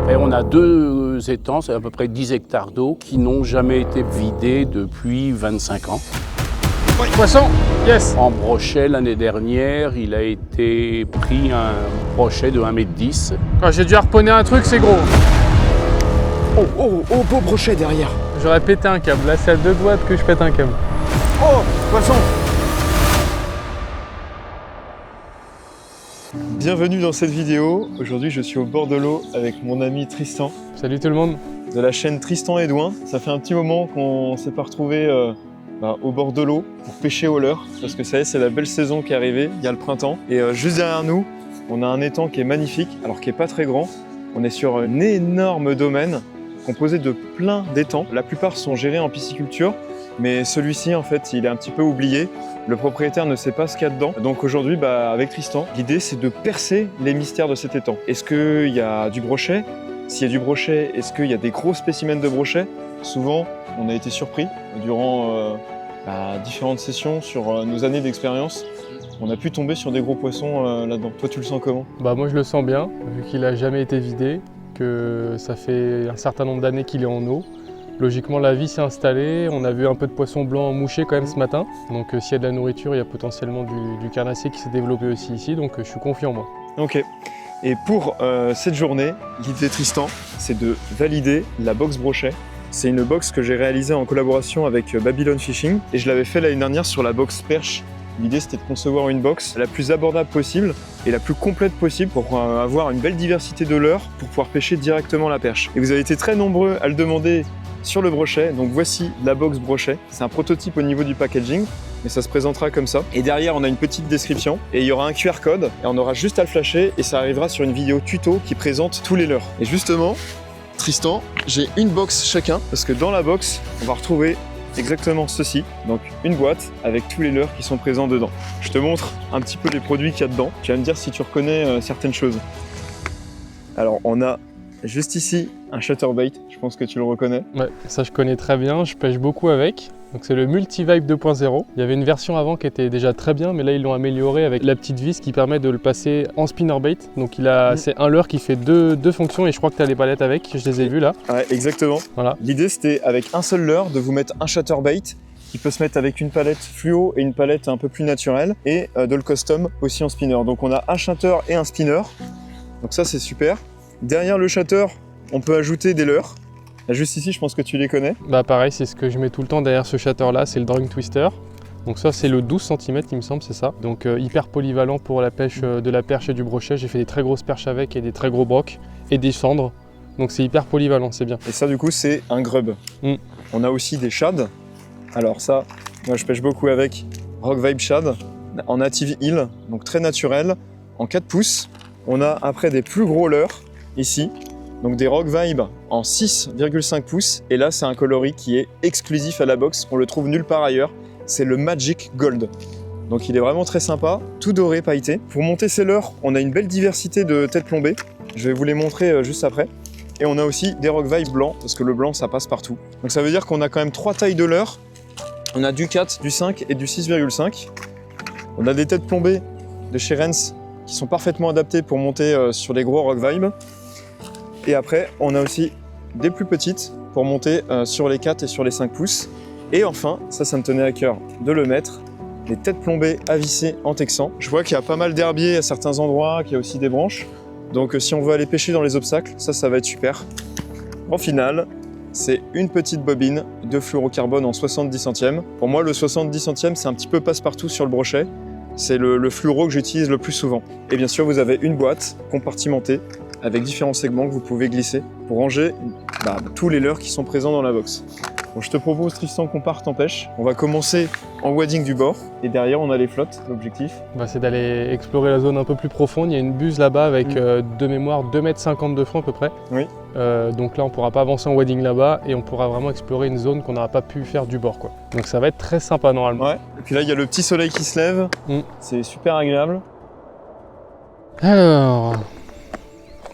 Et on a 2 étangs, c'est à peu près 10 hectares d'eau, qui n'ont jamais été vidés depuis 25 ans. Oui, poisson, yes. En brochet, l'année dernière, il a été pris un brochet de 1,10 m. Quand j'ai dû harponner un truc, c'est gros. Oh, beau brochet derrière. J'aurais pété un câble. Là, c'est à 2 doigts que je pète un câble. Oh, poisson. Bienvenue dans cette vidéo. Aujourd'hui, je suis au bord de l'eau avec mon ami Tristan. Salut tout le monde. De la chaîne Tristan et Douin. Ça fait un petit moment qu'on ne s'est pas retrouvés au bord de l'eau pour pêcher au leurre. Parce que ça y est, c'est la belle saison qui est arrivée. Il y a le printemps. Et juste derrière nous, on a un étang qui est magnifique, alors qui n'est pas très grand. On est sur un énorme domaine composé de plein d'étangs. La plupart sont gérés en pisciculture. Mais celui-ci, en fait, il est un petit peu oublié. Le propriétaire ne sait pas ce qu'il y a dedans. Donc aujourd'hui, avec Tristan, l'idée, c'est de percer les mystères de cet étang. Est-ce qu'il y a du brochet? S'il y a du brochet, est-ce qu'il y a des gros spécimens de brochet? Souvent, on a été surpris durant différentes sessions sur nos années d'expérience. On a pu tomber sur des gros poissons là-dedans. Toi, tu le sens comment? Moi, je le sens bien, vu qu'il n'a jamais été vidé, que ça fait un certain nombre d'années qu'il est en eau. Logiquement, la vie s'est installée, on a vu un peu de poisson blanc mouché quand même ce matin. Donc s'il y a de la nourriture, il y a potentiellement du carnassier qui s'est développé aussi ici, donc je suis confiant moi. Ok. Et pour cette journée, l'idée Tristan, c'est de valider la box brochet. C'est une box que j'ai réalisée en collaboration avec Babylon Fishing et je l'avais fait l'année dernière sur la box perche. L'idée, c'était de concevoir une box la plus abordable possible et la plus complète possible pour avoir une belle diversité de leurres pour pouvoir pêcher directement la perche. Et vous avez été très nombreux à le demander sur le brochet, donc voici la box brochet. C'est un prototype au niveau du packaging, mais ça se présentera comme ça. Et derrière, on a une petite description et il y aura un QR code et on aura juste à le flasher et ça arrivera sur une vidéo tuto qui présente tous les leurres. Et justement, Tristan, j'ai une box chacun parce que dans la box, on va retrouver exactement ceci, donc une boîte avec tous les leurres qui sont présents dedans. Je te montre un petit peu les produits qu'il y a dedans. Tu vas me dire si tu reconnais certaines choses. Alors, on a juste ici un chatterbait, je pense que tu le reconnais. Ouais, ça je connais très bien, je pêche beaucoup avec. Donc c'est le Multi-Vibe 2.0. Il y avait une version avant qui était déjà très bien, mais là ils l'ont amélioré avec la petite vis qui permet de le passer en spinnerbait. Donc c'est un leurre qui fait deux fonctions et je crois que tu as les palettes avec, je les ai vues là. Ouais, exactement. Voilà. L'idée c'était avec un seul leurre de vous mettre un chatterbait qui peut se mettre avec une palette fluo et une palette un peu plus naturelle et de le custom aussi en spinner. Donc on a un chatter et un spinner, donc ça c'est super. Derrière le chatter, on peut ajouter des leurres. Là, juste ici, je pense que tu les connais. Pareil, c'est ce que je mets tout le temps derrière ce chatter là, c'est le Drunk Twister. Donc ça c'est le 12 cm il me semble, c'est ça. Donc hyper polyvalent pour la pêche de la perche et du brochet. J'ai fait des très grosses perches avec et des très gros brocs et des cendres. Donc c'est hyper polyvalent, c'est bien. Et ça du coup c'est un grub. On a aussi des shads. Alors ça, moi je pêche beaucoup avec Rock Vibe Shad en native hill, donc très naturel, en 4 pouces. On a après des plus gros leurres ici. Donc des Rock Vibe en 6,5 pouces. Et là, c'est un coloris qui est exclusif à la box. On le trouve nulle part ailleurs. C'est le Magic Gold. Donc il est vraiment très sympa, tout doré, pailleté. Pour monter ces leurres, on a une belle diversité de têtes plombées. Je vais vous les montrer juste après. Et on a aussi des Rock Vibe blancs, parce que le blanc, ça passe partout. Donc ça veut dire qu'on a quand même 3 tailles de leurres. On a du 4, du 5 et du 6,5. On a des têtes plombées de chez Renz qui sont parfaitement adaptées pour monter sur les gros Rock Vibe. Et après, on a aussi des plus petites pour monter sur les 4 et sur les 5 pouces. Et enfin, ça me tenait à cœur de le mettre, les têtes plombées à visser en texan. Je vois qu'il y a pas mal d'herbiers à certains endroits, qu'il y a aussi des branches. Donc si on veut aller pêcher dans les obstacles, ça va être super. En finale, c'est une petite bobine de fluorocarbone en 70 centièmes. Pour moi, le 70 centièmes, c'est un petit peu passe-partout sur le brochet. C'est le fluoro que j'utilise le plus souvent. Et bien sûr, vous avez une boîte compartimentée avec différents segments que vous pouvez glisser pour ranger tous les leurres qui sont présents dans la box. Bon, je te propose, Tristan, qu'on parte en pêche. On va commencer en wading du bord et derrière on a les flottes. L'objectif, c'est d'aller explorer la zone un peu plus profonde. Il y a une buse là-bas avec de mémoire 2,50 m de fond à peu près. Oui. Donc là on ne pourra pas avancer en wading là-bas et on pourra vraiment explorer une zone qu'on n'aura pas pu faire du bord, quoi. Donc ça va être très sympa normalement. Ouais. Et puis là il y a le petit soleil qui se lève. C'est super agréable. Alors...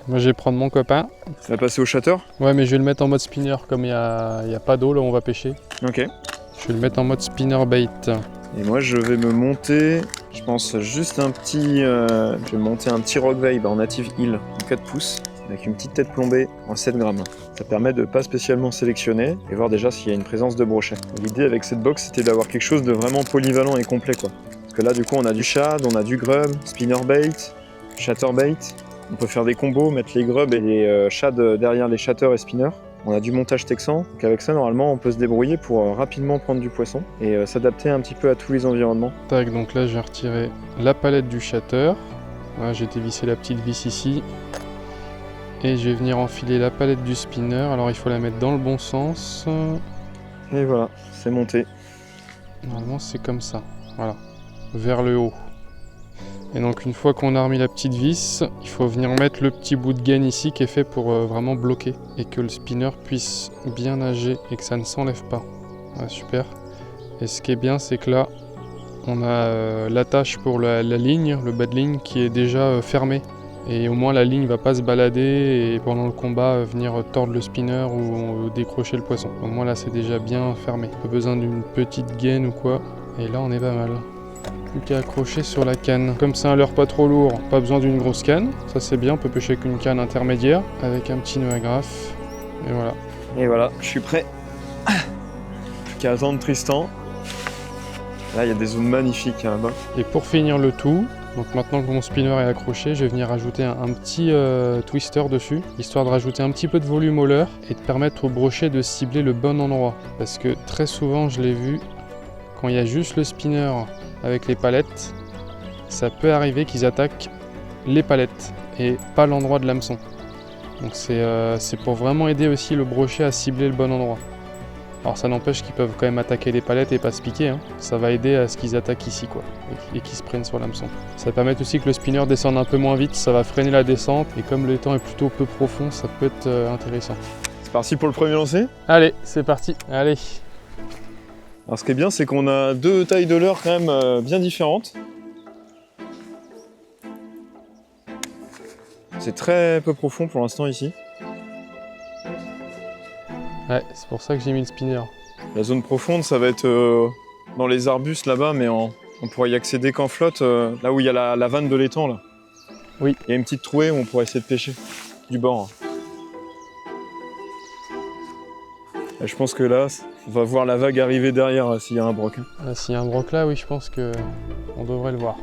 moi je vais prendre mon copain. Ça va passer au chatter. Ouais, mais je vais le mettre en mode spinner comme il n'y a pas d'eau là où on va pêcher. Ok. Je vais le mettre en mode spinner bait. Et moi je vais me monter, je pense juste un petit... je vais monter un petit Rock Vibe en native hill en 4 pouces. avec une petite tête plombée en 7 grammes. Ça permet de pas spécialement sélectionner et voir déjà s'il y a une présence de brochet. L'idée avec cette box, c'était d'avoir quelque chose de vraiment polyvalent et complet, quoi. Parce que là, du coup, on a du shad, on a du grub, spinnerbait, chatterbait. On peut faire des combos, mettre les grubs et les shads derrière les shatters et spinners. On a du montage texan, donc avec ça, normalement, on peut se débrouiller pour rapidement prendre du poisson et s'adapter un petit peu à tous les environnements. Tac, donc là, j'ai retiré la palette du shatter. Voilà, j'ai dévissé la petite vis ici. Et je vais venir enfiler la palette du spinner. Alors, il faut la mettre dans le bon sens. Et voilà, c'est monté. Normalement, c'est comme ça. Voilà, vers le haut. Et donc, une fois qu'on a remis la petite vis, il faut venir mettre le petit bout de gaine ici qui est fait pour vraiment bloquer et que le spinner puisse bien nager et que ça ne s'enlève pas. Voilà, super. Et ce qui est bien, c'est que là, on a l'attache pour la ligne, le bas de ligne qui est déjà fermé. Et au moins la ligne va pas se balader et pendant le combat venir tordre le spinner ou décrocher le poisson. Au moins là c'est déjà bien fermé. Pas besoin d'une petite gaine ou quoi. Et là on est pas mal. Plus qu'à accrocher sur la canne. Comme c'est un leurre pas trop lourd, pas besoin d'une grosse canne. Ça c'est bien, on peut pêcher avec une canne intermédiaire avec un petit nœud agrafe. Et voilà. Et voilà, je suis prêt. Plus qu'à attendre Tristan. Là il y a des zones magnifiques là-bas. Et pour finir le tout, donc maintenant que mon spinner est accroché, je vais venir ajouter un petit twister dessus, histoire de rajouter un petit peu de volume au leurre et de permettre au brochet de cibler le bon endroit. Parce que très souvent, je l'ai vu, quand il y a juste le spinner avec les palettes, ça peut arriver qu'ils attaquent les palettes et pas l'endroit de l'hameçon. Donc c'est pour vraiment aider aussi le brochet à cibler le bon endroit. Alors ça n'empêche qu'ils peuvent quand même attaquer les palettes et pas se piquer, hein. Ça va aider à ce qu'ils attaquent ici quoi, et qu'ils se prennent sur l'hameçon. Ça permet aussi que le spinner descende un peu moins vite, ça va freiner la descente, et comme l'étang est plutôt peu profond, ça peut être intéressant. C'est parti pour le premier lancer. Allez, c'est parti, allez. Alors ce qui est bien, c'est qu'on a deux tailles de leurre quand même bien différentes. C'est très peu profond pour l'instant ici. Ouais, c'est pour ça que j'ai mis le spinner. La zone profonde, ça va être dans les arbustes là-bas, mais on pourrait y accéder qu'en flotte, là où il y a la vanne de l'étang là. Oui. Il y a une petite trouée où on pourrait essayer de pêcher du bord. Et je pense que là, on va voir la vague arriver derrière s'il y a un broc. S'il y a un broc là, oui, je pense que on devrait le voir.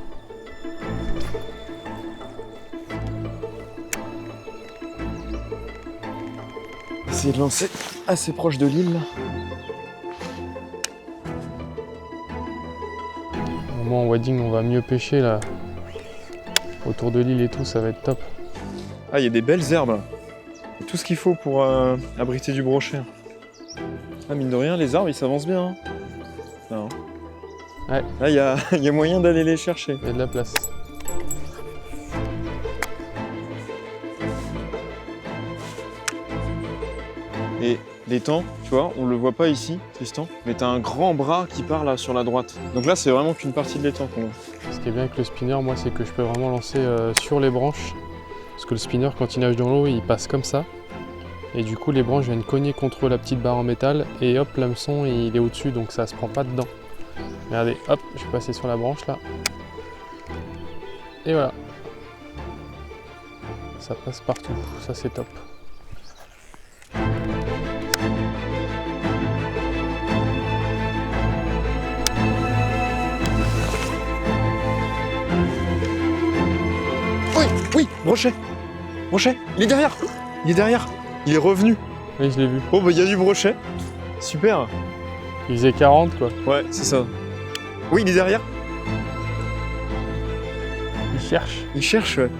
Essayer de lancer assez proche de l'île. Au moment en wading, on va mieux pêcher là. Autour de l'île et tout, ça va être top. Ah, il y a des belles herbes là. Tout ce qu'il faut pour abriter du brochet. Ah, mine de rien, les arbres ils s'avancent bien. Hein. Non. Ouais. Là, il y a moyen d'aller les chercher. Il y a de la place. Et l'étang, tu vois, on le voit pas ici, Tristan, mais t'as un grand bras qui part là sur la droite. Donc là, c'est vraiment qu'une partie de l'étang qu'on voit. Ce qui est bien avec le spinner, moi, c'est que je peux vraiment lancer sur les branches. Parce que le spinner, quand il nage dans l'eau, il passe comme ça. Et du coup, les branches viennent cogner contre la petite barre en métal. Et hop, l'hameçon, il est au-dessus, donc ça se prend pas dedans. Regardez, hop, je vais passer sur la branche là. Et voilà. Ça passe partout, ça c'est top. Oui, brochet. Brochet, il est derrière. Il est derrière. Il est revenu. Oui, je l'ai vu. Oh, bah il y a du brochet. Super. Il faisait 40 quoi. Ouais, c'est ça. Oui, il est derrière. Il cherche. Il cherche, ouais.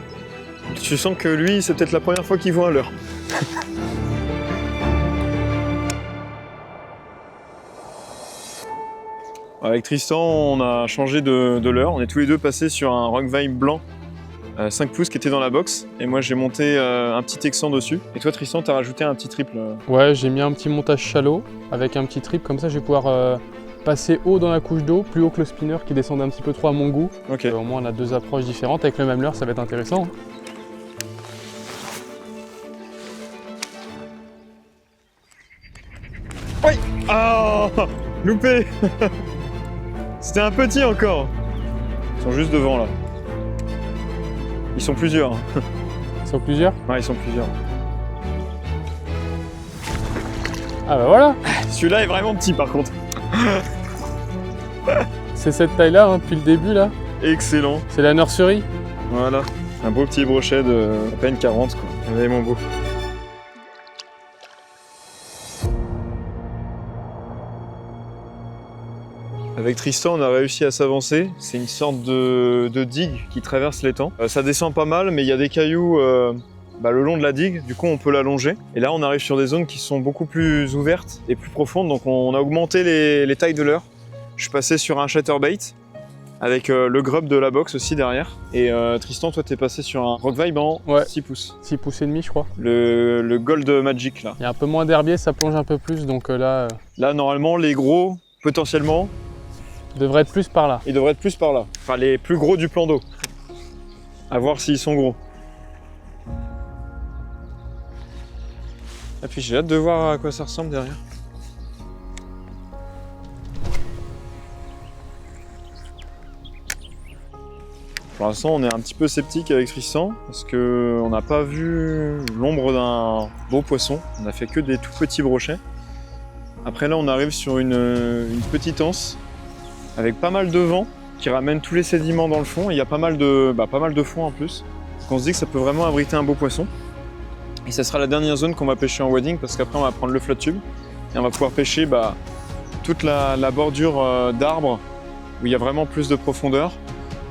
Tu sens que lui, c'est peut-être la première fois qu'il voit un leurre. Avec Tristan, on a changé de leurre. On est tous les deux passés sur un Rock Vibe blanc 5 pouces qui était dans la box. Et moi, j'ai monté un petit texan dessus. Et toi, Tristan, t'as rajouté un petit triple. Ouais, j'ai mis un petit montage shallow avec un petit trip. Comme ça, je vais pouvoir passer haut dans la couche d'eau, plus haut que le spinner qui descend un petit peu trop à mon goût. Ok. Au moins, on a deux approches différentes. Avec le même leurre, ça va être intéressant. Oui. Ah, loupé. C'était un petit encore. Ils sont juste devant là. Ils sont plusieurs. Ils sont plusieurs? Ouais, ils sont plusieurs. Ah bah voilà! Celui-là est vraiment petit par contre. C'est cette taille-là, hein, depuis le début, là. Excellent. C'est la nursery. Voilà. Un beau petit brochet de à peine 40 quoi. Allez mon beau. Avec Tristan, on a réussi à s'avancer. C'est une sorte de digue qui traverse l'étang. Ça descend pas mal, mais il y a des cailloux le long de la digue. Du coup, on peut l'allonger. Et là, on arrive sur des zones qui sont beaucoup plus ouvertes et plus profondes. Donc, on a augmenté les tailles de leurre. Je suis passé sur un chatterbait avec le grub de la box aussi derrière. Et Tristan, toi, t'es passé sur un rock vibe en 6 pouces. 6 pouces et demi, je crois. Le Gold Magic, là. Il y a un peu moins d'herbier, ça plonge un peu plus, donc là... Là, normalement, les gros, potentiellement, devrait être plus par là. ils devraient être plus par là. Enfin, les plus gros du plan d'eau. À voir s'ils sont gros. Et puis, j'ai hâte de voir à quoi ça ressemble derrière. Pour l'instant, on est un petit peu sceptique avec Tristan parce qu'on n'a pas vu l'ombre d'un beau poisson. On a fait que des tout petits brochets. Après là, on arrive sur une petite anse avec pas mal de vent qui ramène tous les sédiments dans le fond. Et il y a pas mal de fond en plus. Donc on se dit que ça peut vraiment abriter un beau poisson. Et ça sera la dernière zone qu'on va pêcher en wading parce qu'après on va prendre le flotte tube et on va pouvoir pêcher toute la bordure d'arbres où il y a vraiment plus de profondeur.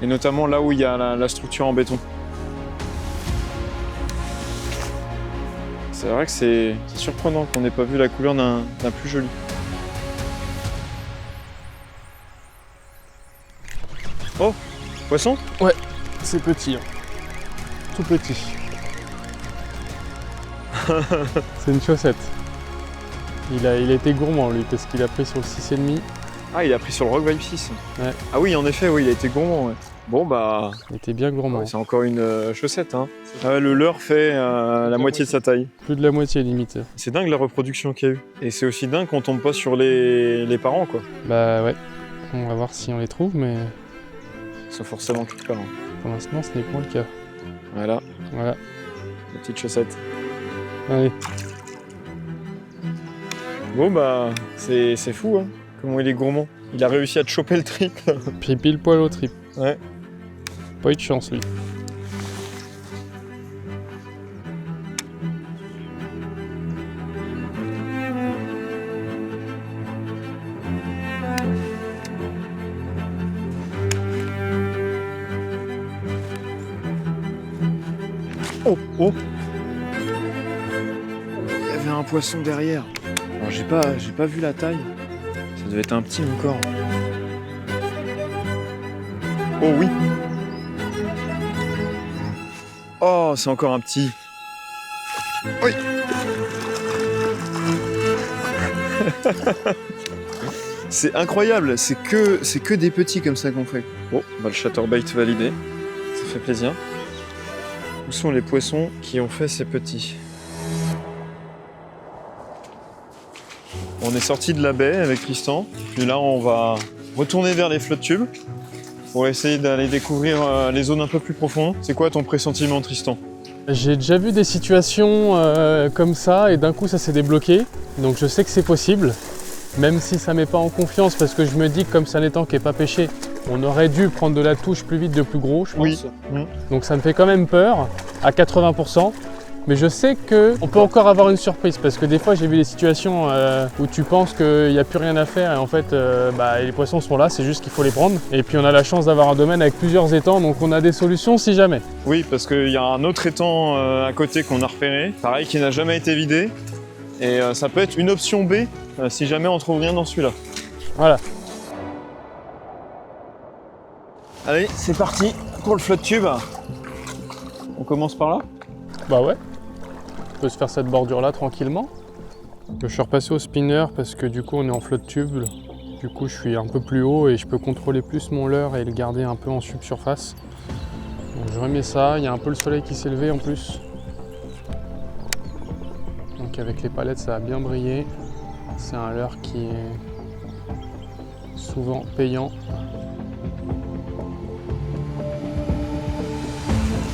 Et notamment là où il y a la structure en béton. C'est vrai que c'est surprenant qu'on n'ait pas vu la couleur d'un plus joli. Oh, poisson? Ouais, c'est petit. Hein. Tout petit. C'est une chaussette. Il a été gourmand lui parce qu'il a pris sur le 6,5. Ah, il a pris sur le Rock Vibe 6. Ouais. Ah oui, en effet, oui, il a été gourmand. Ouais. Bon, bah. Il était bien gourmand. Ouais, c'est encore une chaussette. Hein. Ah ouais, le leurre fait la moitié de sa taille. Plus de la moitié limite. C'est dingue la reproduction qu'il y a eu. Et c'est aussi dingue qu'on tombe pas sur les parents, quoi. Bah ouais. On va voir si on les trouve, mais Ils sont forcément tous parents. pour l'instant, ce n'est pas le cas. Voilà, Voilà. la petite chaussette. Allez. Bon, bah, c'est fou, hein. Comment il est gourmand. Il a réussi à te choper le triple. Puis pile poil au trip. Ouais. Pas eu de chance lui. Oh, oh. Il y avait un poisson derrière. Alors j'ai pas vu la taille. Ça devait être un petit encore. Oh oui. Oh, c'est encore un petit. Oui. C'est incroyable, c'est que des petits comme ça qu'on fait. Bon, bah le chatterbait validé. Ça fait plaisir. Où sont les poissons qui ont fait ces petits? On est sorti de la baie avec Tristan, puis là on va retourner vers les flotte tubes pour essayer d'aller découvrir les zones un peu plus profondes. C'est quoi ton pressentiment, Tristan? J'ai déjà vu des situations comme ça et d'un coup ça s'est débloqué. Donc je sais que c'est possible, même si ça ne met pas en confiance parce que je me dis que comme c'est un étang qui n'est pas pêché, on aurait dû prendre de la touche plus vite de plus gros, je pense. Oui. Donc ça me fait quand même peur à 80%. Mais je sais qu'on peut encore avoir une surprise parce que des fois j'ai vu des situations où tu penses qu'il n'y a plus rien à faire et en fait les poissons sont là, c'est juste qu'il faut les prendre. Et puis on a la chance d'avoir un domaine avec plusieurs étangs, donc on a des solutions si jamais. Oui, parce qu'il y a un autre étang à côté qu'on a repéré, pareil qui n'a jamais été vidé. Et ça peut être une option B si jamais on trouve rien dans celui-là. Voilà. Allez, c'est parti pour le flotte tube. On commence par là? Bah ouais. On peut se faire cette bordure là tranquillement. Je suis repassé au spinner parce que du coup on est en flotte tube. Du coup je suis un peu plus haut et je peux contrôler plus mon leurre et le garder un peu en subsurface. Donc je remets ça, il y a un peu le soleil qui s'est levé en plus. Donc avec les palettes ça a bien brillé. C'est un leurre qui est souvent payant.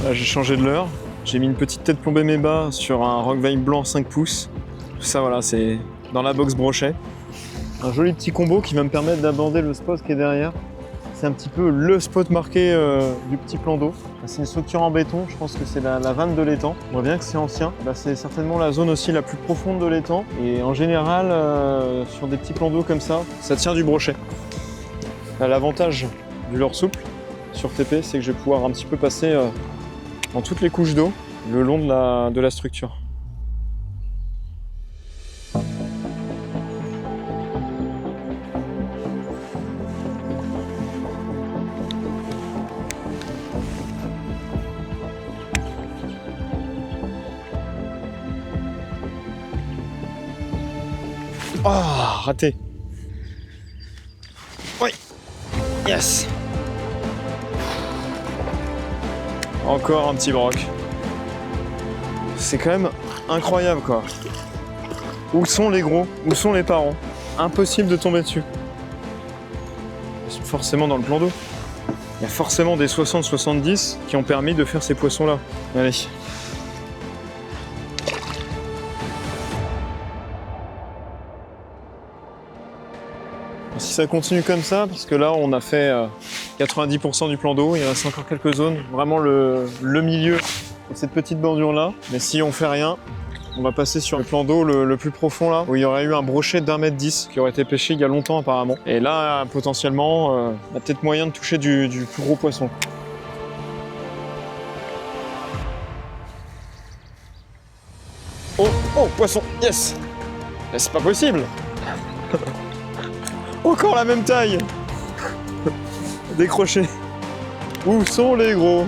Là j'ai changé de leurre. J'ai mis une petite tête plombée mes bas sur un Rock-Vibe blanc 5 pouces. Tout ça, voilà, c'est dans la box brochet. Un joli petit combo qui va me permettre d'aborder le spot qui est derrière. C'est un petit peu le spot marqué du petit plan d'eau. C'est une structure en béton, je pense que c'est la vanne de l'étang. On voit bien que c'est ancien. C'est certainement la zone aussi la plus profonde de l'étang. Et en général, sur des petits plans d'eau comme ça tient du brochet. L'avantage du leurre souple sur TP, c'est que je vais pouvoir un petit peu passer dans toutes les couches d'eau le long de la structure. Oh, raté. Oui. Yes. Encore un petit broc. C'est quand même incroyable, quoi. Où sont les gros? Où sont les parents? Impossible de tomber dessus. Ils sont forcément dans le plan d'eau. Il y a forcément des 60-70 qui ont permis de faire ces poissons-là. Allez. Si ça continue comme ça, parce que là on a fait 90% du plan d'eau, il reste encore quelques zones, vraiment le milieu de cette petite bordure là. Mais si on fait rien, on va passer sur le plan d'eau le plus profond là, où il y aurait eu un brochet d'1,10 m qui aurait été pêché il y a longtemps apparemment. Et là potentiellement, on a peut-être moyen de toucher du plus gros poisson. Oh, oh, poisson, yes! Mais c'est pas possible! Encore la même taille. Décroché. Où sont les gros?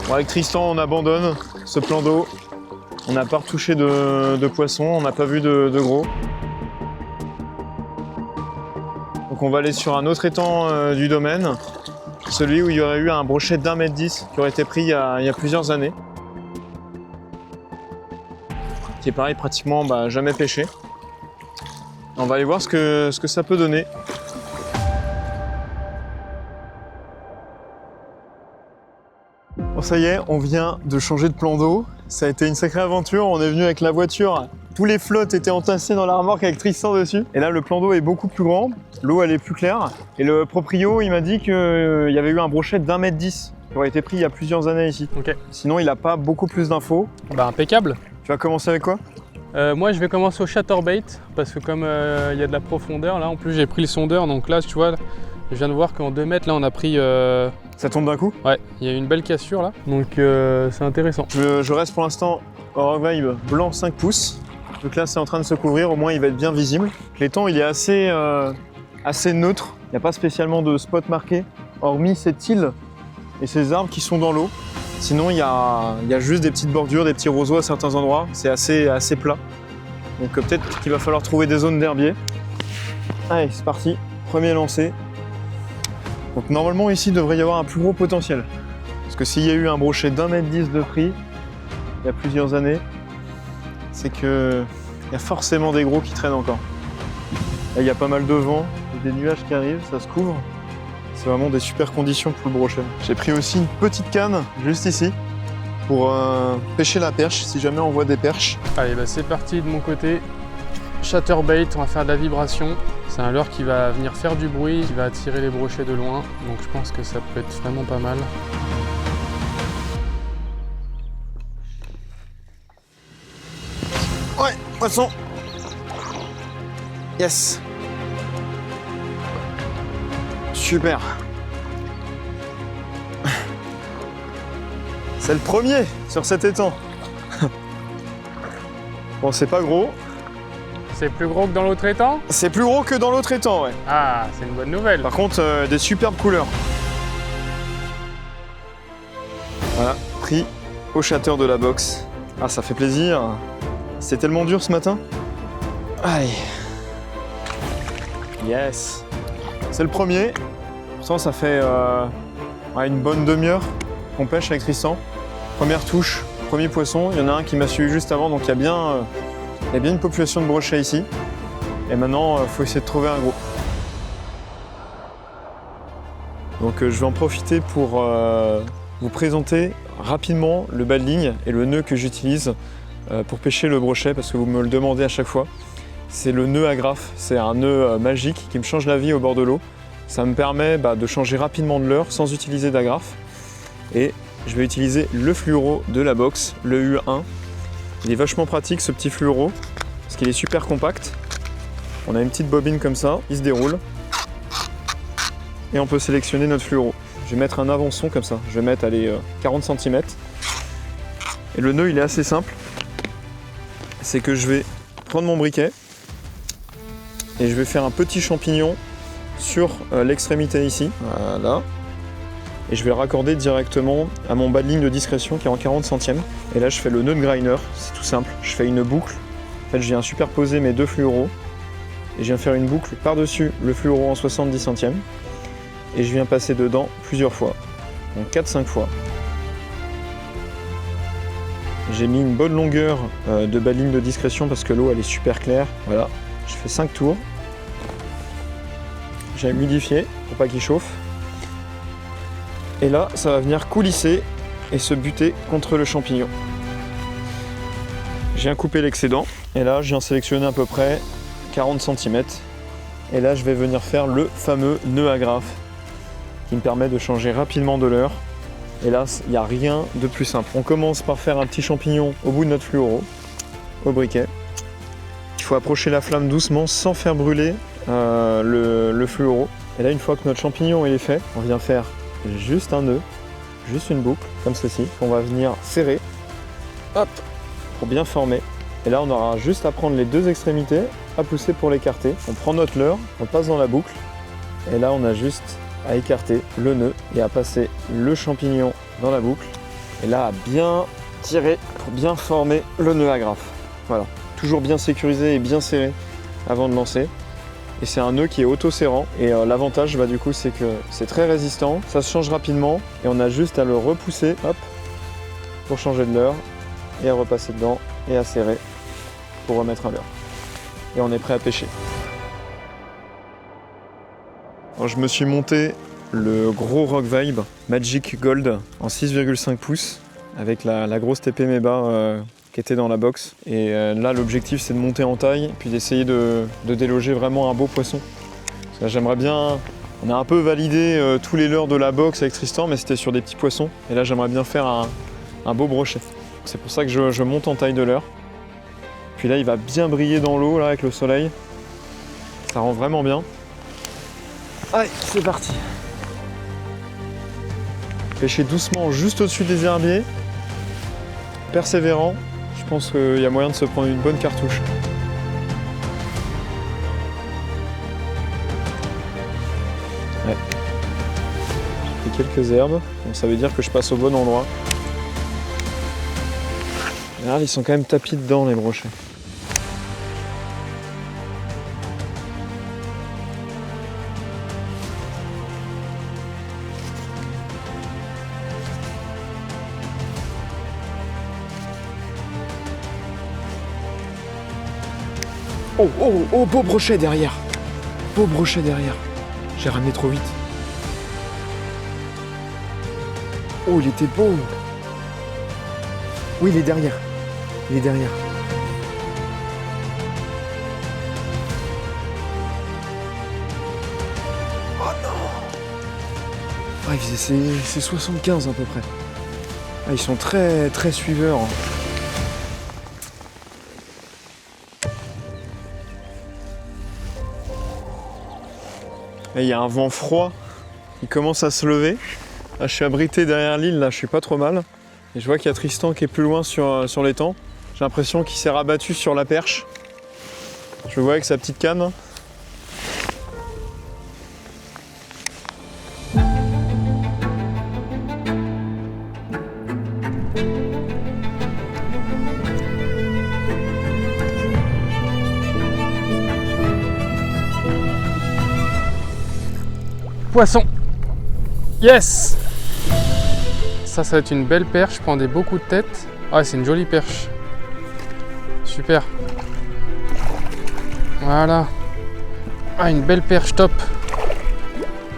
Bon, avec Tristan, on abandonne ce plan d'eau. On n'a pas retouché de poisson, on n'a pas vu de gros. Donc on va aller sur un autre étang du domaine, celui où il y aurait eu un brochet d'1,10 m qui aurait été pris il y a plusieurs années. Qui est pareil, pratiquement jamais pêché. On va aller voir ce que ça peut donner. Bon ça y est, on vient de changer de plan d'eau. Ça a été une sacrée aventure, on est venu avec la voiture. Tous les flottes étaient entassés dans la remorque avec Tristan dessus. Et là, le plan d'eau est beaucoup plus grand, l'eau elle est plus claire. Et le proprio, il m'a dit qu'il y avait eu un brochet d'1,10 m qui aurait été pris il y a plusieurs années ici. Ok. Sinon, il n'a pas beaucoup plus d'infos. Bah impeccable. Tu vas commencer avec quoi? Moi je vais commencer au chatterbait parce que comme il y a de la profondeur là, en plus j'ai pris le sondeur, donc là tu vois, je viens de voir qu'en 2 mètres là on a pris... Ça tombe d'un coup? Ouais, il y a une belle cassure là, donc c'est intéressant. Je reste pour l'instant au Rock-Vibe blanc 5 pouces. Donc là c'est en train de se couvrir, au moins il va être bien visible. L'étang il est assez neutre, il n'y a pas spécialement de spot marqué, hormis cette île et ces arbres qui sont dans l'eau. Sinon il y a juste des petites bordures, des petits roseaux à certains endroits, c'est assez plat. Donc peut-être qu'il va falloir trouver des zones d'herbier. Allez c'est parti, premier lancé. Donc normalement ici il devrait y avoir un plus gros potentiel. Parce que s'il y a eu un brochet d'1,10 m de prix, il y a plusieurs années, c'est qu'il y a forcément des gros qui traînent encore. Là il y a pas mal de vent, et des nuages qui arrivent, ça se couvre. C'est vraiment des super conditions pour le brochet. J'ai pris aussi une petite canne juste ici pour pêcher la perche si jamais on voit des perches. Allez bah c'est parti de mon côté. Chatterbait, on va faire de la vibration. C'est un leurre qui va venir faire du bruit, qui va attirer les brochets de loin. Donc je pense que ça peut être vraiment pas mal. Ouais, poisson. Yes. Super. C'est le premier sur cet étang. Bon, c'est pas gros. C'est plus gros que dans l'autre étang? C'est plus gros que dans l'autre étang, ouais. Ah, c'est une bonne nouvelle. Par contre, des superbes couleurs. Voilà, pris au shatter de la box. Ah, ça fait plaisir. C'était tellement dur ce matin. Allez. Yes. C'est le premier. Pourtant, ça fait une bonne demi-heure qu'on pêche avec Tristan. Première touche, premier poisson. Il y en a un qui m'a suivi juste avant, donc il y a bien une population de brochets ici. Et maintenant, il faut essayer de trouver un gros. Donc je vais en profiter pour vous présenter rapidement le bas de ligne et le nœud que j'utilise pour pêcher le brochet, parce que vous me le demandez à chaque fois. C'est le nœud agrafe, c'est un nœud magique qui me change la vie au bord de l'eau. Ça me permet de changer rapidement de leurre sans utiliser d'agrafe. Et je vais utiliser le fluoro de la box, le U1. Il est vachement pratique ce petit fluoro, parce qu'il est super compact. On a une petite bobine comme ça, il se déroule. Et on peut sélectionner notre fluoro. Je vais mettre un avançon comme ça, je vais mettre 40 cm. Et le nœud il est assez simple. C'est que je vais prendre mon briquet et je vais faire un petit champignon sur l'extrémité ici, voilà. Et je vais le raccorder directement à mon bas de ligne de discrétion qui est en 40 centièmes. Et là je fais le nœud de grinder, c'est tout simple. Je fais une boucle, en fait je viens superposer mes deux fluoros et je viens faire une boucle par-dessus le fluoro en 70 centièmes. Et je viens passer dedans plusieurs fois, donc 4-5 fois. J'ai mis une bonne longueur de bas de ligne de discrétion parce que l'eau elle est super claire. Voilà, je fais 5 tours. J'ai humidifié pour pas qu'il chauffe. Et là, ça va venir coulisser et se buter contre le champignon. Je viens couper l'excédent. Et là, je viens sélectionner à peu près 40 cm. Et là, je vais venir faire le fameux nœud agrafe qui me permet de changer rapidement de leurre. Et là, il n'y a rien de plus simple. On commence par faire un petit champignon au bout de notre fluoro, au briquet. Il faut approcher la flamme doucement sans faire brûler le fluoro. Et là, une fois que notre champignon est fait, on vient faire juste un nœud, juste une boucle, comme ceci, qu'on va venir serrer, hop, pour bien former. Et là, on aura juste à prendre les deux extrémités, à pousser pour l'écarter. On prend notre leurre, on passe dans la boucle, et là, on a juste à écarter le nœud et à passer le champignon dans la boucle. Et là, à bien tirer pour bien former le nœud agrafe. Voilà, toujours bien sécurisé et bien serré avant de lancer. Et c'est un nœud qui est auto-serrant. Et l'avantage, du coup, c'est que c'est très résistant, ça se change rapidement et on a juste à le repousser, hop, pour changer de leurre et à repasser dedans et à serrer pour remettre un leurre. Et on est prêt à pêcher. Alors, je me suis monté le gros Rock Vibe Magic Gold en 6,5 pouces avec la grosse TP Meba qui était dans la box. Et là, l'objectif, c'est de monter en taille puis d'essayer de déloger vraiment un beau poisson. Parce que j'aimerais bien... On a un peu validé tous les leurres de la box avec Tristan, mais c'était sur des petits poissons. Et là, j'aimerais bien faire un beau brochet. C'est pour ça que je monte en taille de leurre. Puis là, il va bien briller dans l'eau là avec le soleil. Ça rend vraiment bien. Allez, c'est parti. Pêcher doucement juste au-dessus des herbiers. Persévérant. Je pense qu'il y a moyen de se prendre une bonne cartouche. Ouais. J'ai pris quelques herbes, donc ça veut dire que je passe au bon endroit. En général, ils sont quand même tapis dedans les brochets. Oh, oh, oh, beau brochet derrière. Beau brochet derrière. J'ai ramené trop vite. Oh, il était beau. Oui, il est derrière. Il est derrière. Oh non. Ah, c'est 75 à peu près. Ah, ils sont très très suiveurs. Il y a un vent froid qui commence à se lever. Là, je suis abrité derrière l'île, là je suis pas trop mal. Et je vois qu'il y a Tristan qui est plus loin sur l'étang. J'ai l'impression qu'il s'est rabattu sur la perche. Je le vois avec sa petite canne. Poisson. Yes. Ça va être une belle perche, je prends beaucoup de tête. Ah, c'est une jolie perche. Super. Voilà. Ah, une belle perche, top.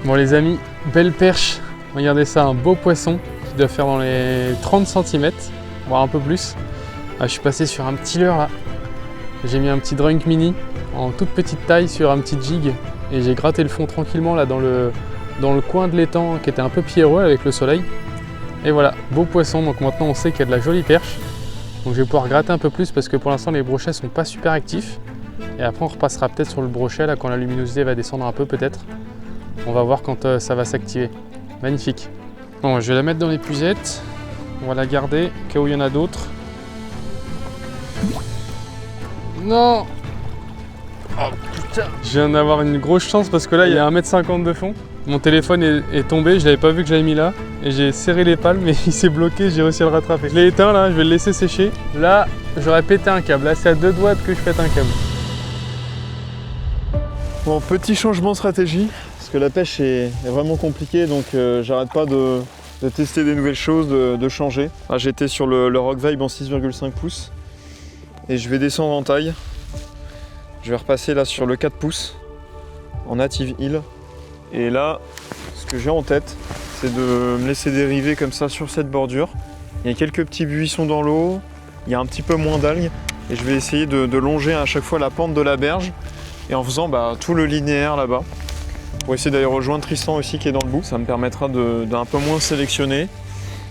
Bon les amis, belle perche. Regardez ça, un beau poisson qui doit faire dans les 30 cm, voire un peu plus. Ah, je suis passé sur un petit leurre là. J'ai mis un petit drunk mini en toute petite taille sur un petit jig et j'ai gratté le fond tranquillement là dans le coin de l'étang qui était un peu pierreux avec le soleil. Et voilà, beau poisson, donc maintenant on sait qu'il y a de la jolie perche. Donc je vais pouvoir gratter un peu plus parce que pour l'instant les brochets sont pas super actifs. Et après on repassera peut-être sur le brochet là quand la luminosité va descendre un peu peut-être. On va voir quand ça va s'activer. Magnifique. Bon, je vais la mettre dans l'épuisette. On va la garder au cas où il y en a d'autres. Non! Oh putain! Je viens d'avoir une grosse chance parce que là il y a 1,50 m de fond. Mon téléphone est tombé, je l'avais pas vu que j'avais mis là. Et j'ai serré les palmes et il s'est bloqué, j'ai réussi à le rattraper. Je l'ai éteint là, je vais le laisser sécher. Là, j'aurais pété un câble. Là, c'est à 2 doigts que je pète un câble. Bon, petit changement de stratégie, parce que la pêche est vraiment compliquée, donc j'arrête pas de tester des nouvelles choses, de changer. Là, j'étais sur le Rock Vibe en 6,5 pouces, et je vais descendre en taille. Je vais repasser là sur le 4 pouces, en native hill. Et là, ce que j'ai en tête, c'est de me laisser dériver comme ça sur cette bordure. Il y a quelques petits buissons dans l'eau, il y a un petit peu moins d'algues, et je vais essayer de longer à chaque fois la pente de la berge, et en faisant tout le linéaire là-bas, pour essayer d'aller rejoindre Tristan aussi qui est dans le bout. Ça me permettra d'un peu moins sélectionner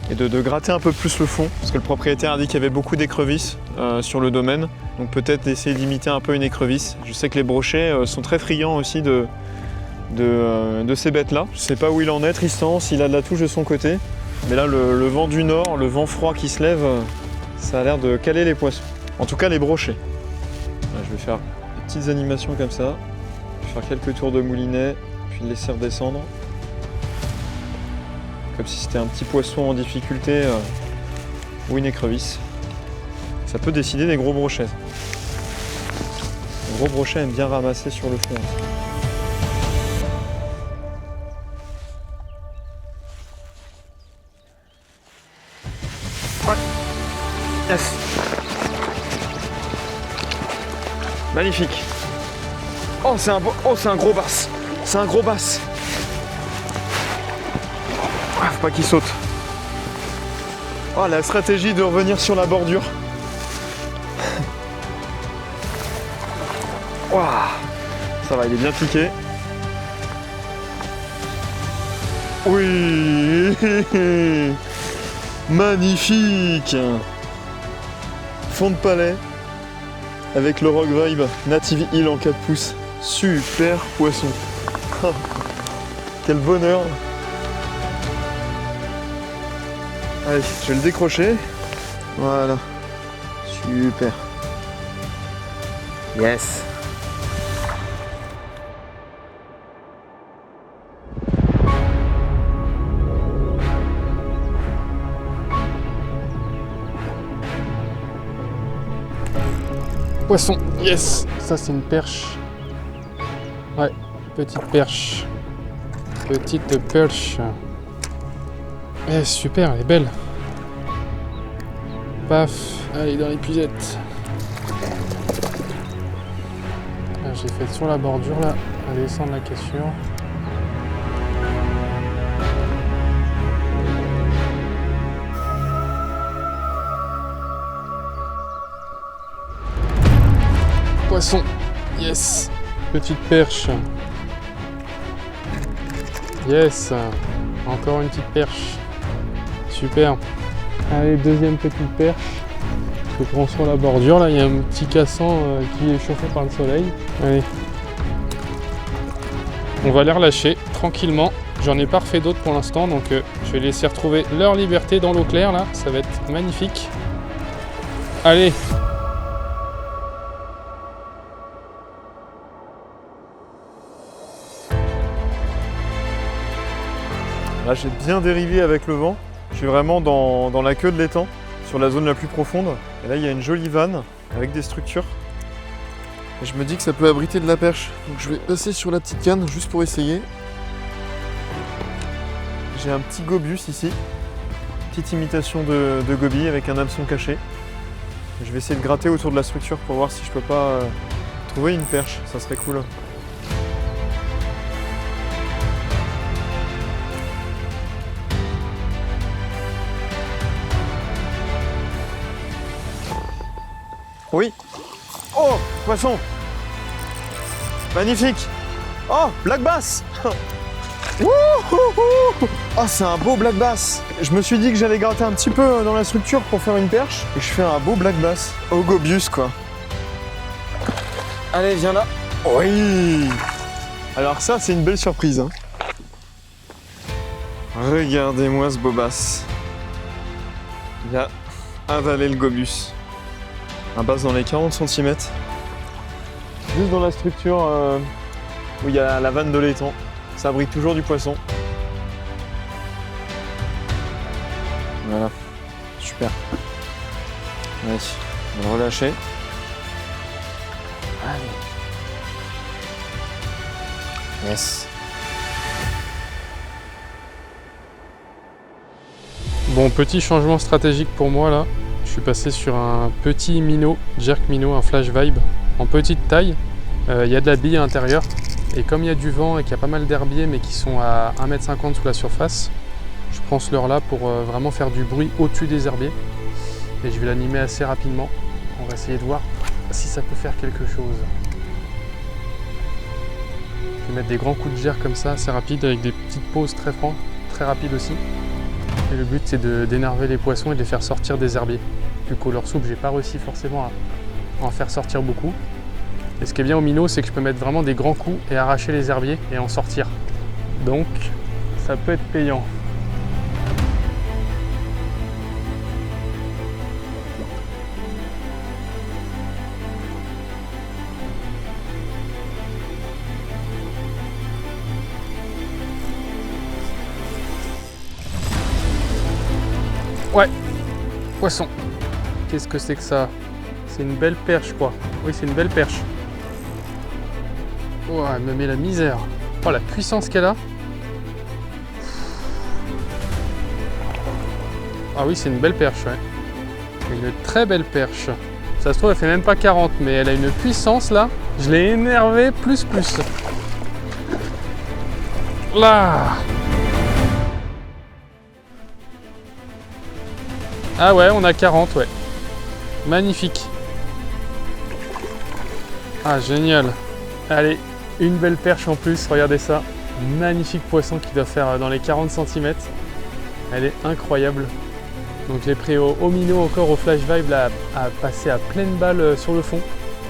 et de gratter un peu plus le fond, parce que le propriétaire a dit qu'il y avait beaucoup d'écrevisses sur le domaine, donc peut-être essayer d'imiter un peu une écrevisse. Je sais que les brochets sont très friands aussi de ces bêtes-là. Je sais pas où il en est Tristan, s'il a de la touche de son côté, mais là le vent du nord, le vent froid qui se lève, ça a l'air de caler les poissons. En tout cas les brochets. Là, je vais faire petites animations comme ça, je vais faire quelques tours de moulinet, puis le laisser redescendre. Comme si c'était un petit poisson en difficulté ou une écrevisse. Ça peut décider des gros brochets. Les gros brochets aiment bien ramasser sur le fond. Ouais. Yes. Magnifique. Oh, c'est un gros bass. C'est un gros bass. Ah, faut pas qu'il saute. Oh, la stratégie de revenir sur la bordure. Wow. Ça va, il est bien piqué. Oui. Magnifique. Fond de palais. Avec le Rock Vibe Native Hill en 4 pouces. Super poisson. Quel bonheur. Allez, je vais le décrocher. Voilà. Super. Yes. Poisson, yes. Ça c'est une perche. Ouais, petite perche. Petite perche. Eh, super, elle est belle. Paf, allez dans l'épuisette. J'ai fait sur la bordure là, à descendre la cassure. Poisson, yes. Petite perche. Yes. Encore une petite perche. Super. Allez, deuxième petite perche. Je prends sur la bordure. Là, il y a un petit cassant qui est chauffé par le soleil. Allez. On va les relâcher tranquillement. J'en ai pas refait d'autres pour l'instant, donc je vais les laisser retrouver leur liberté dans l'eau claire. Là, ça va être magnifique. Allez. Là, j'ai bien dérivé avec le vent. Je suis vraiment dans la queue de l'étang, sur la zone la plus profonde. Et là, il y a une jolie vanne avec des structures. Et je me dis que ça peut abriter de la perche. Donc je vais passer sur la petite canne juste pour essayer. J'ai un petit gobus ici. Petite imitation de goby avec un hameçon caché. Je vais essayer de gratter autour de la structure pour voir si je peux pas trouver une perche, ça serait cool. Oui. Oh, poisson. Magnifique. Oh, black bass. Wouhouhou. Oh, c'est un beau black bass. Je me suis dit que j'allais gratter un petit peu dans la structure pour faire une perche. Et je fais un beau black bass. Ogobius, quoi. Allez, viens là. Oui. Alors ça, c'est une belle surprise. Hein. Regardez-moi ce beau bass. Il a avalé le gobus. Un bass dans les 40 cm. Juste dans la structure où il y a la vanne de l'étang. Ça abrite toujours du poisson. Voilà, super. Allez, on va le relâcher. Allez. Yes. Bon, petit changement stratégique pour moi là. Je suis passé sur un petit minnow, jerk minnow, un flash vibe en petite taille. Il y a de la bille à l'intérieur. Et comme il y a du vent et qu'il y a pas mal d'herbiers mais qui sont à 1,50 m sous la surface, je prends ce leurre là pour vraiment faire du bruit au-dessus des herbiers. Et je vais l'animer assez rapidement. On va essayer de voir si ça peut faire quelque chose. Je vais mettre des grands coups de jerk comme ça, assez rapides, avec des petites pauses très francs, très rapides aussi. Et le but c'est d'énerver les poissons et de les faire sortir des herbiers. Du coup leur soupe, j'ai pas réussi forcément à en faire sortir beaucoup. Et ce qui est bien au minnow, c'est que je peux mettre vraiment des grands coups et arracher les herbiers et en sortir. Donc, ça peut être payant. Ouais, poisson. Qu'est-ce que c'est que ça? C'est une belle perche, quoi. Oui, c'est une belle perche. Oh, elle me met la misère. Oh, la puissance qu'elle a. Ah oui, c'est une belle perche, ouais. Une très belle perche. Ça se trouve, elle fait même pas 40, mais elle a une puissance, là. Je l'ai énervé plus. Là. Ah ouais, on a 40, ouais. Magnifique. Ah, génial. Allez, une belle perche en plus, regardez ça. Magnifique poisson qui doit faire dans les 40 cm. Elle est incroyable. Donc je l'ai pris au minnow encore au flash vibe là, à passer à pleine balle sur le fond.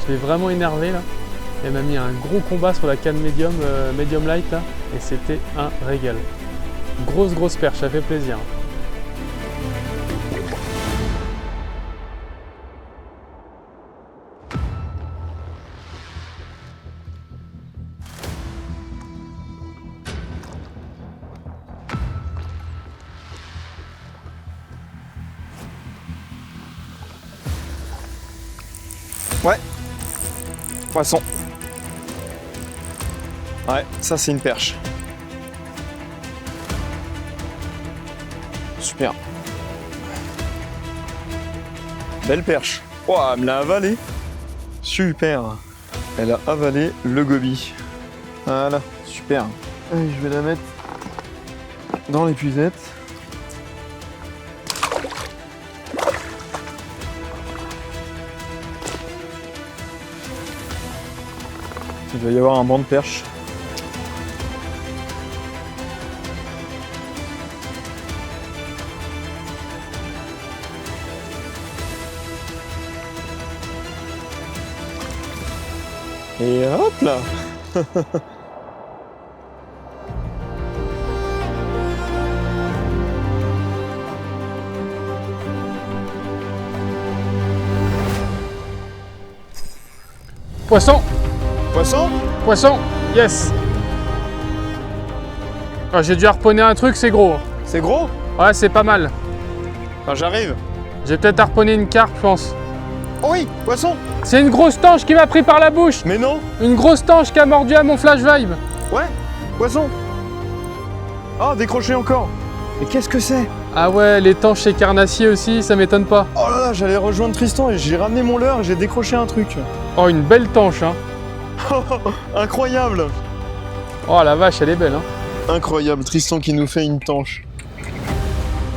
Je l'ai vraiment énervé là. Elle m'a mis un gros combat sur la canne medium light là. Et c'était un régal. Grosse perche, ça fait plaisir. Ouais. Poisson. Ouais, ça c'est une perche. Super. Belle perche. Oh, elle me l'a avalé. Super. Elle a avalé le goby. Voilà, super. Allez, je vais la mettre dans l'épuisette. Il doit y avoir un banc de perche. Et hop là. Poisson! Poisson? Poisson! Yes! Ah, j'ai dû harponner un truc, c'est gros. C'est gros? Ouais, c'est pas mal. Enfin, j'arrive. J'ai peut-être harponné une carpe, je pense. Oh oui, poisson! C'est une grosse tanche qui m'a pris par la bouche! Mais non! Une grosse tanche qui a mordu à mon flash vibe! Ouais, poisson! Oh, décroché encore! Mais qu'est-ce que c'est? Ah ouais, les tanches chez Carnassier aussi, ça m'étonne pas. Oh là là, j'allais rejoindre Tristan et j'ai ramené mon leurre et j'ai décroché un truc. Oh, une belle tanche, hein. Incroyable. Oh la vache, elle est belle, hein. Incroyable, Tristan qui nous fait une tanche.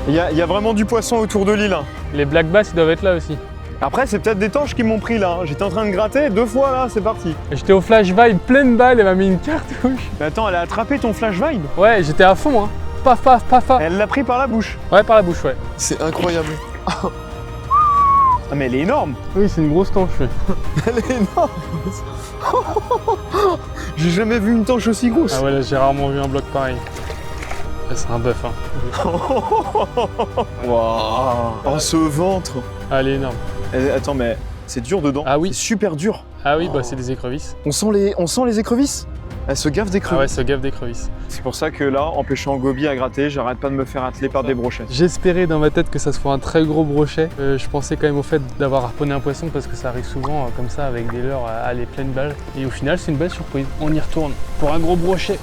Il y a vraiment du poisson autour de l'île. Hein. Les black bass, ils doivent être là aussi. Après, c'est peut-être des tanches qui m'ont pris là. Hein. J'étais en train de gratter, 2 fois là, c'est parti. J'étais au flash vibe, pleine balle, elle m'a mis une cartouche. Mais attends, elle a attrapé ton flash vibe. Ouais, j'étais à fond, hein. Paf, paf, paf, paf. Elle l'a pris par la bouche. Ouais, par la bouche, ouais. C'est incroyable. Ah mais elle est énorme. Oui, c'est une grosse tanche. Ouais. Elle est énorme. J'ai jamais vu une tanche aussi grosse. Ah ouais, là, j'ai rarement vu un bloc pareil. Ouais, c'est un bœuf, hein. Waouh. Oh, ce ventre. Ah, elle est énorme. Attends, mais c'est dur dedans. Ah oui. C'est super dur. Ah oui, bah c'est des écrevisses. On sent les écrevisses. Elle se gaffe Ah ouais, d'écrevisses. ça gaffe d'écrevisses. C'est pour ça que là, en pêchant en goby à gratter, j'arrête pas de me faire atteler par des brochettes. J'espérais dans ma tête que ça soit un très gros brochet. Je pensais quand même au fait d'avoir harponné un poisson parce que ça arrive souvent comme ça avec des leurres à les pleines balles. Et au final, c'est une belle surprise. On y retourne pour un gros brochet.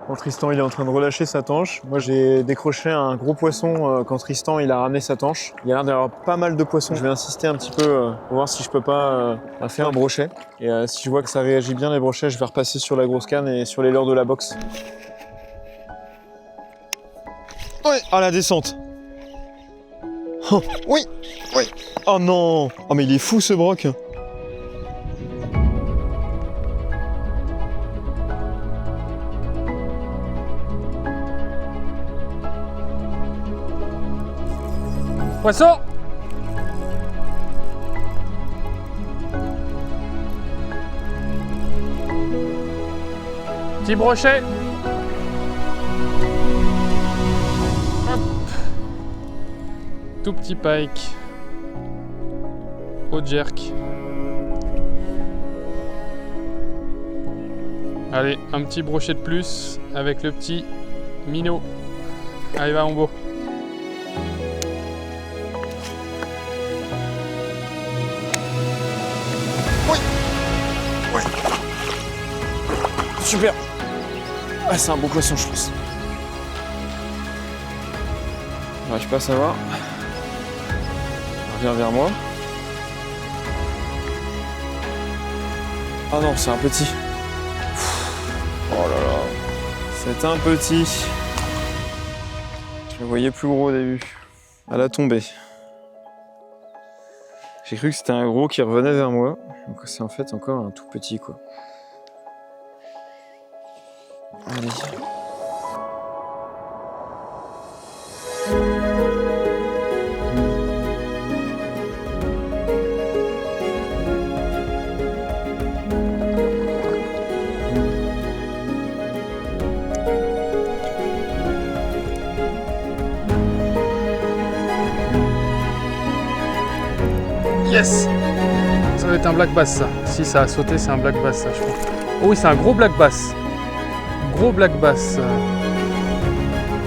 Quand Tristan il est en train de relâcher sa tanche, moi j'ai décroché un gros poisson quand Tristan il a ramené sa tanche. Il y a l'air d'avoir pas mal de poissons. Je vais insister un petit peu pour voir si je peux pas faire un brochet. Et si je vois que ça réagit bien les brochets, je vais repasser sur la grosse canne et sur les leurres de la box. Ouais, à la descente. Oh, oui, oui. Oh non. Oh mais il est fou ce broc. Poisson! Petit brochet! Hop. Tout petit pike. Au jerk. Allez, un petit brochet de plus avec le petit minot. Allez, va, on beau. Super. Ah, c'est un beau poisson, je pense. J'arrive pas à savoir. Reviens vers moi. Ah non, c'est un petit. Oh là là. C'est un petit. Je le voyais plus gros au début. À la tombée. J'ai cru que c'était un gros qui revenait vers moi. Donc c'est en fait encore un tout petit quoi. Allez. Yes! Ça doit être un black bass ça. Si ça a sauté, c'est un black bass ça, je crois. Oh oui, c'est un gros black bass. Gros black bass.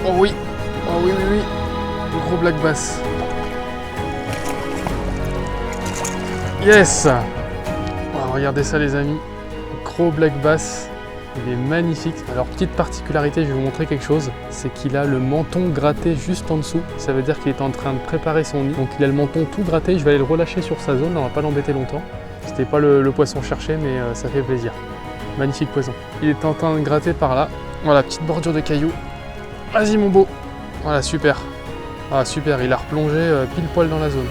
Oh oui. Oh oui, oui, oui. Le gros black bass. Yes! Oh, regardez ça les amis. Gros black bass. Il est magnifique. Alors petite particularité, je vais vous montrer quelque chose, c'est qu'il a le menton gratté juste en dessous. Ça veut dire qu'il est en train de préparer son nid. Donc il a le menton tout gratté, je vais aller le relâcher sur sa zone, on va pas l'embêter longtemps. C'était pas le poisson cherché, mais ça fait plaisir. Magnifique poisson. Il est en train de gratter par là. Voilà, petite bordure de cailloux. Vas-y mon beau. Voilà, super. Ah super, il a replongé pile poil dans la zone.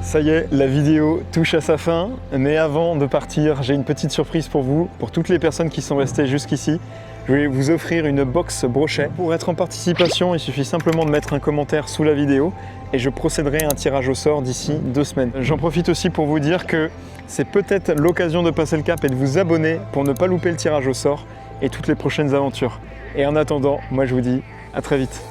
Ça y est, la vidéo touche à sa fin, mais avant de partir, j'ai une petite surprise pour vous, pour toutes les personnes qui sont restées jusqu'ici. Je vais vous offrir une box brochet. Pour être en participation, il suffit simplement de mettre un commentaire sous la vidéo et je procéderai à un tirage au sort d'ici 2 semaines. J'en profite aussi pour vous dire que c'est peut-être l'occasion de passer le cap et de vous abonner pour ne pas louper le tirage au sort et toutes les prochaines aventures. Et en attendant, moi je vous dis à très vite.